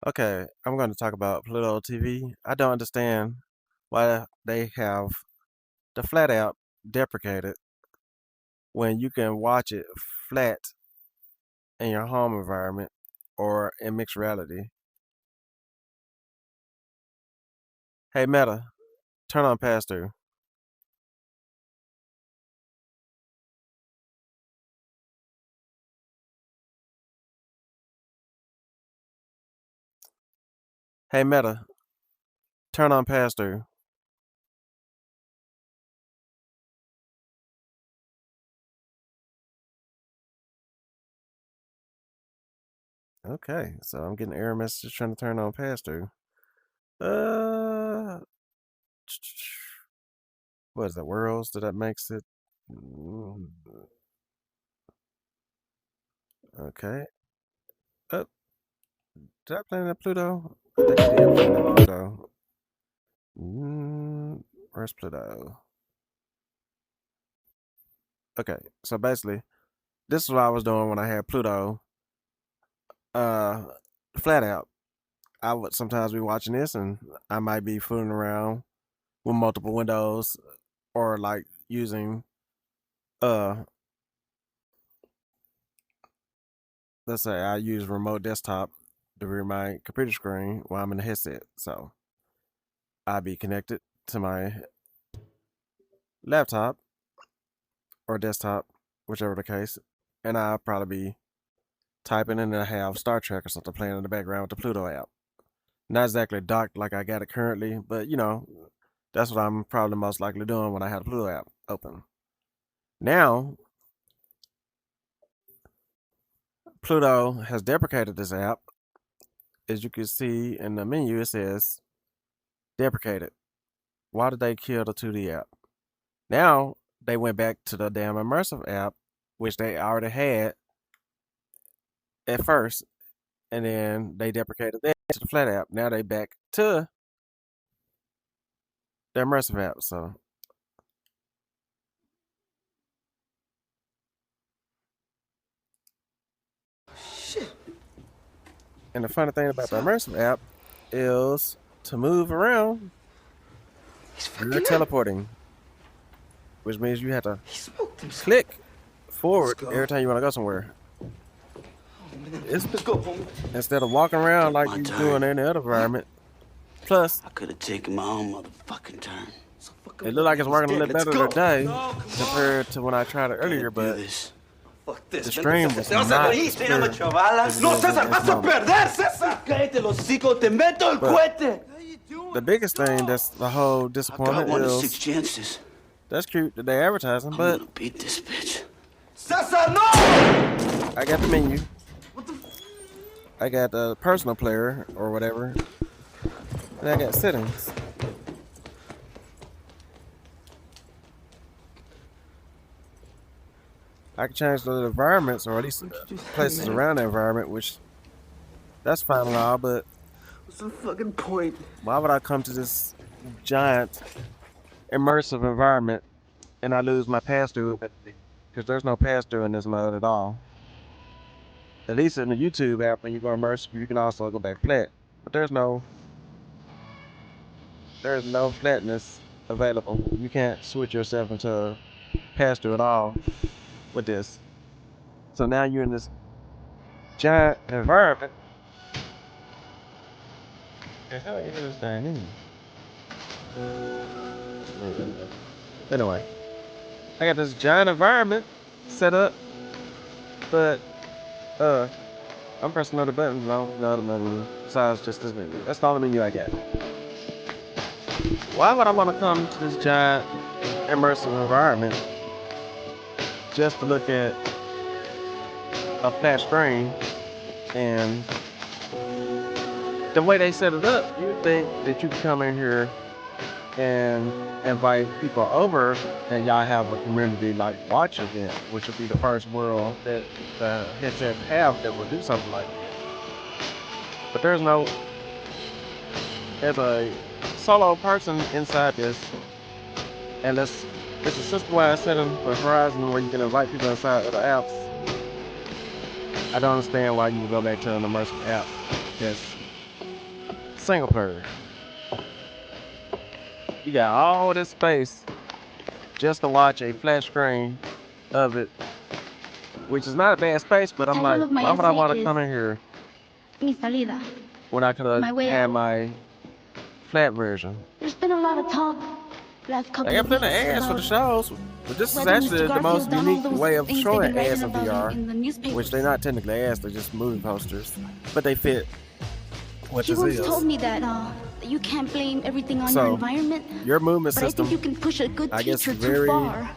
Okay, I'm going to talk about Pluto TV. I don't understand why they have the flat app deprecated when you can watch it flat in your home environment or in mixed reality. Hey Meta, turn on pass through. Hey Meta, turn on pass through. Okay, so I'm getting error messages trying to turn on pass through. Uh, what is the worlds that makes it? Okay. Oh, did I plan that Pluto? I think I did plan that Pluto. Where's Pluto? Okay, so basically, this is what I was doing when I had Pluto. Uh, flat out. I would sometimes be watching this, and I might be fooling around with multiple windows, or like using uh, let's say I use remote desktop to read my computer screen while I'm in the headset. So I'd be connected to my laptop or desktop, whichever the case, and I'll probably be typing and then I have Star Trek or something playing in the background with the Pluto app. Not exactly docked like I got it currently, but that's what I'm probably most likely doing when I have the Pluto app open. Now, Pluto has deprecated this app. As you can see in the menu, it says deprecated. Why did they kill the 2D app? Now, they went back to the damn immersive app, which they already had at first, and then they deprecated that to the flat app. Now they back to the immersive app. So, Shit. and the funny thing about the immersive app is to move around, you're teleporting, which means you have to He smoked himself. click forward every time you want to go somewhere. It's, Let's go, homie. instead of walking around like you do in any other environment. Plus, I could have taken my own motherfucking turn. So it looked like it's working a little Let's better go. today No, compared to when I tried it earlier, Gotta do but this. Fuck this. the stream was Te vas a not reír, as te llama clear chavala. as it No, is in César, this vas a moment. perder, César. Cállate el hocico, te meto el But cohete. the biggest thing that's the whole I got disappointment 1 in 6 is chances. that's cute that they advertising, I'm but gonna beat this bitch. César, no! I got the menu. What the? I got the personal player or whatever, and I got settings. I can change the environments or at least places around the environment, which that's fine and all, but What's the fucking point? why would I come to this giant immersive environment and I lose my pass through ability? Because there's no pass through in this mode at all. At least in the YouTube app, when you go immersive, you can also go back flat. But there's no flatness available. You can't switch yourself into pass through at all with this. So now you're in this giant environment. The hell is this thing? Anyway, I got this giant environment set up, but uh, I'm pressing other buttons. No other menu besides just this menu. That's the only menu I got. Why would I want to come to this giant immersive environment just to look at a flat screen? And the way they set it up, you think that you can come in here and invite people over and y'all have a community like watching it, which would be the first world that the headsets have that will do something like that. But there's a solo person inside this, and it's a system-wide setting for Horizon where you can invite people inside other apps. I don't understand why you would go back to an immersive app. Yes, single player. You got all this space just to watch a flat screen of it, which is not a bad space, but I'm like, why would I want to come in here Mi salida. when I could have My way had out. my flat version? There's been a lot of talk last couple They got of plenty weeks of ads for the about shows, but this is whether actually Mr. the Garfield most done all unique those way of things they've showing been writing ads in about VR, in the newspapers. which they're not technically ads, they're just movie posters, but they fit what She this once is. told me that you can't blame everything on So, your environment, your movement but I system, think you can push a good I guess, teacher very. too far.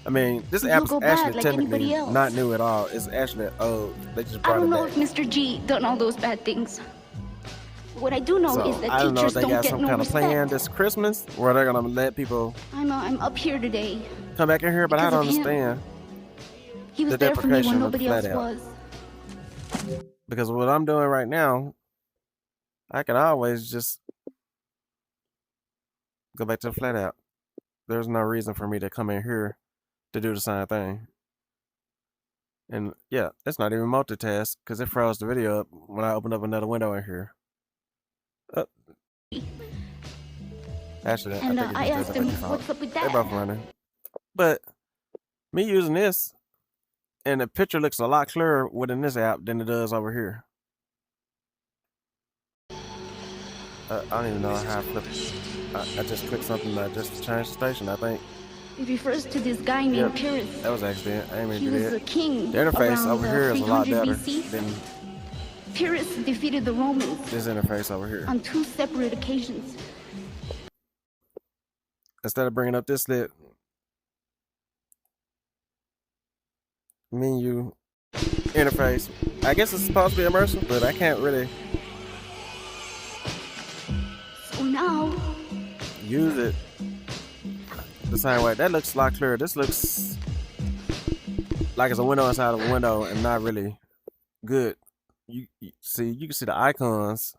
I mean, this You'll app's go bad actually like technically anybody else. not new at all. It's actually old. They just I brought don't it know back. if Mr. G done all those bad things. What I do know So is that I don't know if teachers they don't got get some no kind of plan respect. this Christmas where they're gonna let people I'm up here today. come back in here, but I Because don't of him. understand He was the there for me deprecation when of the nobody else flat out. was. Because what I'm doing right now, I can always just go back to the flat out. There's no reason for me to come in here to do the same thing. And yeah, it's not even multitask because it froze the video up when I opened up another window in here. Actually, And I think I it's asked just him, by default. what's up with They're both that? running. But me using this, and the picture looks a lot clearer within this app than it does over here. I don't even know how I flipped it. I just clicked something just to change the station, I think. He refers to this guy named Yep, Pyrrhus. that was an accident. I ain't mean He to do was the that. king The interface around over here is a lot 300 better BC. than Pyrrhus defeated the Romans this interface over here. on 2 separate occasions. Instead of bringing up this lit menu interface, I guess it's supposed to be immersive, but I can't really So now, use it the same way. That looks a lot clearer. This looks like it's a window inside of a window and not really good. You can see the icons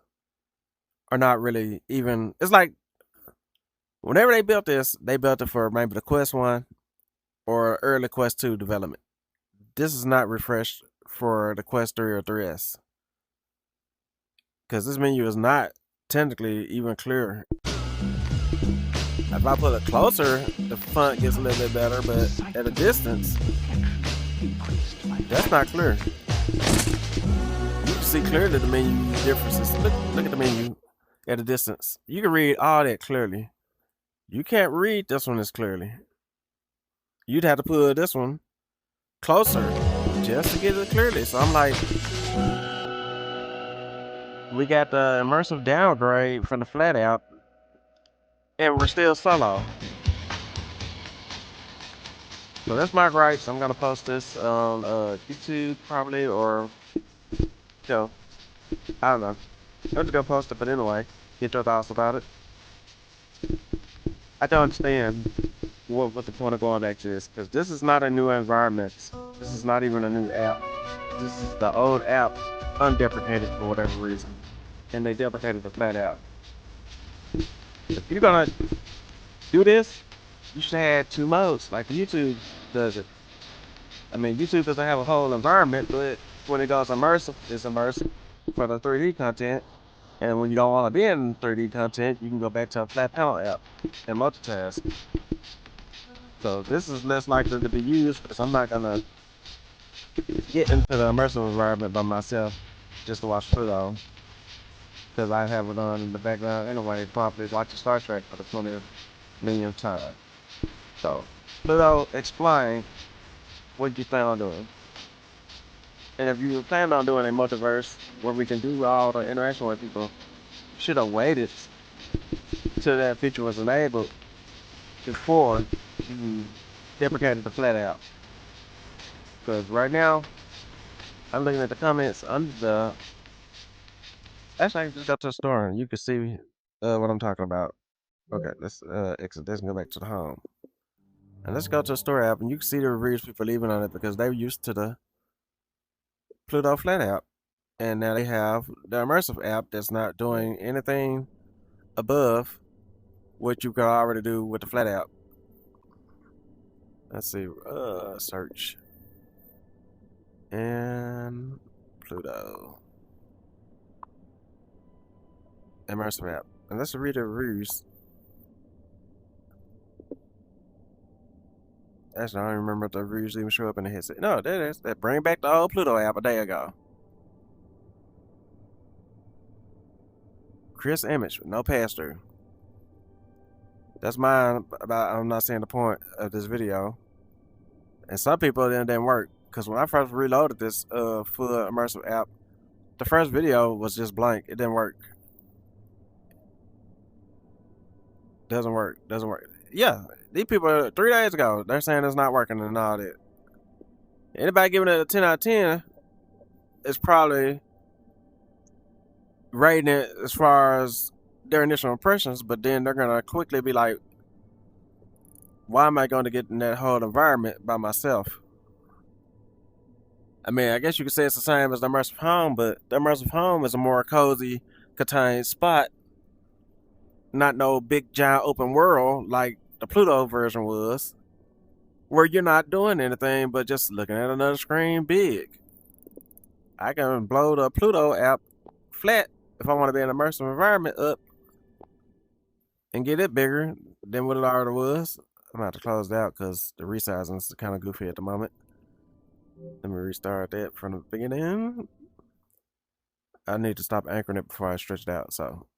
are not really even. It's like whenever they built this, they built it for maybe the Quest 1 or early Quest 2 development. This is not refreshed for the Quest 3 or 3S. Because this menu is not technically even clear. If I put it closer, the font gets a little bit better, but at a distance, that's not clear. You can see clearly the menu differences. Look at the menu at a distance. You can read all that clearly. You can't read this one as clearly. You'd have to put this one closer just to get it clearly. So I'm like, we got the immersive downgrade from the flat out, and we're still solo. So that's my gripes. I'm gonna post this on YouTube probably, or I don't know. I'm just gonna post it, but anyway, get your thoughts about it. I don't understand what the point of going back to this, because this is not a new environment. This is not even a new app. This is the old app, undeprecated for whatever reason, and they deprecated the flat out. If you're gonna do this, you should have 2 modes, like YouTube does it. I mean, YouTube doesn't have a whole environment, but when it goes immersive, it's immersive for the 3D content. And when you don't want to be in 3D content, you can go back to a flat panel app and multitask. So this is less likely to be used because I'm not gonna get into the immersive environment by myself just to watch Pluto. Because I have it on in the background anyway, probably watching Star Trek for the 20th millionth time. So, Pluto, explain what you plan on doing. And if you plan on doing a multiverse where we can do all the interaction with people, you should have waited till that feature was enabled before you deprecated the flat out. Because right now, I'm looking at the comments under the. Actually, I can just go to the store and you can see what I'm talking about. Okay, let's exit this and go back to the home. And let's go to the store app and you can see the reviews people leaving on it because they're used to the Pluto flat app. And now they have the immersive app that's not doing anything above what you could already do with the flat app. Let's see, search. And Pluto. immersive app. And let's read the reviews. Actually, I don't even remember if the reviews even show up in the headset. No, that is. That bring back the old Pluto app a day ago. Chris image, no pass-through. That's mine about I'm not saying the point of this video. And some people it didn't work. Because when I first reloaded this full immersive app, the first video was just blank. It didn't work. Doesn't work. Yeah, these people 3 days ago, they're saying it's not working and all that. Anybody giving it a 10 out of 10 is probably rating it as far as their initial impressions, but then they're gonna quickly be like, why am I going to get in that whole environment by myself? I mean, I guess you could say it's the same as the immersive home, but the immersive home is a more cozy, contained spot. Not no big, giant open world like the Pluto version was, where you're not doing anything but just looking at another screen big. I can blow the Pluto app flat if I want to be in an immersive environment up and get it bigger than what it already was. I'm going to have to close it out because the resizing is kind of goofy at the moment. Let me restart that from the beginning. I need to stop anchoring it before I stretch it out. So,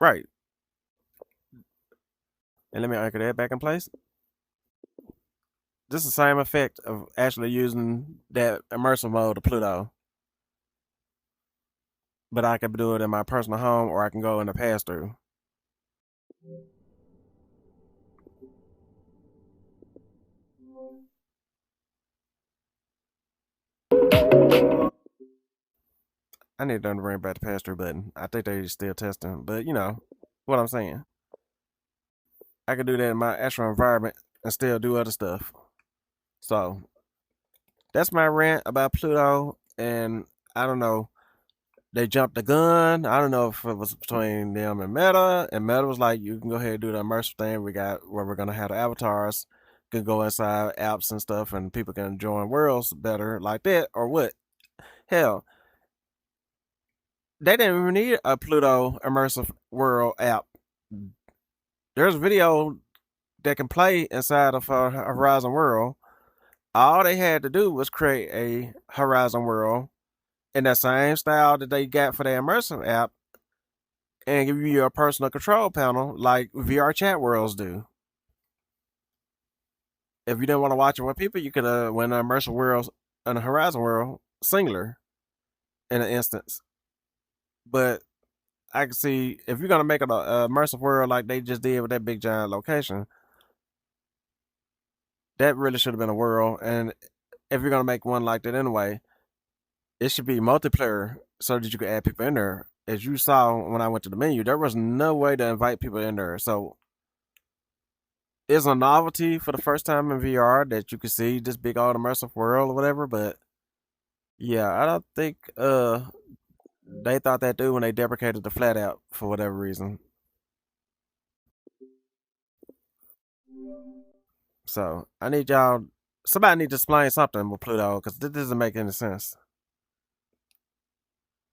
right. And let me anchor that back in place. This is the same effect of actually using that immersive mode of Pluto. But I can do it in my personal home or I can go in the pass-through. I need them to bring back the pass-through button. I think they're still testing, but you know what I'm saying. I can do that in my actual environment and still do other stuff. So that's my rant about Pluto, and I don't know. They jumped the gun. I don't know if it was between them and Meta was like, you can go ahead and do the immersive thing. We got where we're gonna have the avatars, can go inside apps and stuff, and people can join worlds better like that, or what? Hell, they didn't even need a Pluto immersive world app. There's a video that can play inside of a Horizon world. All they had to do was create a Horizon world in that same style that they got for the immersive app and give you your personal control panel like VR chat worlds do. If you didn't want to watch it with people, you could win an immersive world and a Horizon world singular in an instance. But I can see if you're gonna make it a immersive world like they just did with that big giant location, that really should have been a world. And if you're gonna make one like that anyway, it should be multiplayer so that you can add people in there. As you saw when I went to the menu, there was no way to invite people in there. So it's a novelty for the first time in VR that you can see this big old immersive world or whatever. But yeah, I don't think they thought that through when they deprecated the flat app for whatever reason. So I need y'all. Somebody need to explain something with Pluto because this doesn't make any sense.